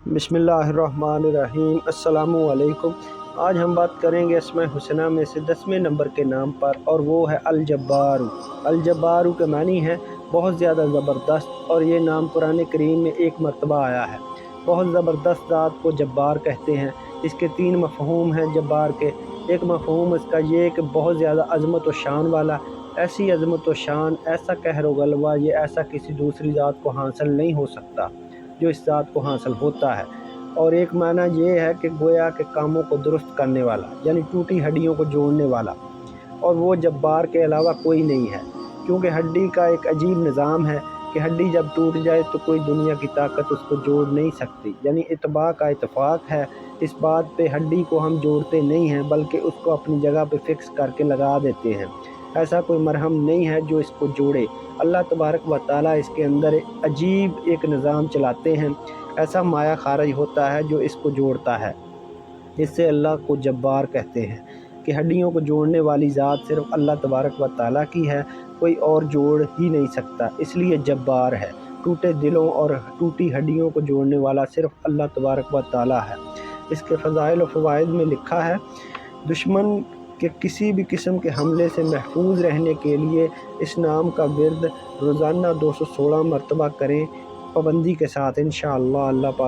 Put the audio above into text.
बिस्मिल्लाहिर्रहमानिर्रहीम। अस्सलामु अलैकुम। आज हम बात करेंगे अस्माए हुस्ना में से 10वें नंबर के नाम पर, और वो है अल-जब्बारू। अल-जब्बारू के मानी है बहुत ज़्यादा ज़बरदस्त, और ये नाम कुरान करीम में एक मरतबा आया है। बहुत ज़बरदस्त ज़ात को जब्बार कहते हैं। इसके 3 मफ़हूम हैं जब्बार के। एक मफ़हूम इसका ये कि बहुत ज़्यादा अज़मत व शान वाला। ऐसी अज़मत व शान, ऐसा कहर व गलबा, ये ऐसा किसी दूसरी ज़ात को हासिल नहीं हो सकता जो इस ज़ात को हासिल होता है। और एक माना ये है कि गोया के कामों को दुरुस्त करने वाला, यानी टूटी हड्डियों को जोड़ने वाला, और वो जब्बार के अलावा कोई नहीं है। क्योंकि हड्डी का एक अजीब निज़ाम है कि हड्डी जब टूट जाए तो कोई दुनिया की ताकत उसको जोड़ नहीं सकती। यानी इत्तबा का इत्तफाक है इस बात पे, हड्डी को हम जोड़ते नहीं हैं बल्कि उसको अपनी जगह पे फिक्स करके लगा देते हैं। ऐसा कोई मरहम नहीं है जो इसको जोड़े। अल्लाह तबारक व तआला इसके अंदर अजीब एक निज़ाम चलाते हैं। ऐसा माया खारज होता है जो इसको जोड़ता है। इससे अल्लाह को जब्बार कहते हैं कि हड्डियों को जोड़ने वाली ज़ात सिर्फ़ अल्लाह तबारक व तआला की है, कोई और जोड़ ही नहीं सकता, इसलिए जब्बार है। टूटे दिलों और टूटी हड्डियों को जोड़ने वाला सिर्फ़ अल्लाह तबारक व तआला है। इसके फ़ज़ाइल व फ़वाइद में लिखा है, दुश्मन के किसी भी किस्म के हमले से महफूज रहने के लिए इस नाम का विर्द रोज़ाना 216 मरतबा करें, पाबंदी के साथ। इंशाअल्लाह अल्लाह पाक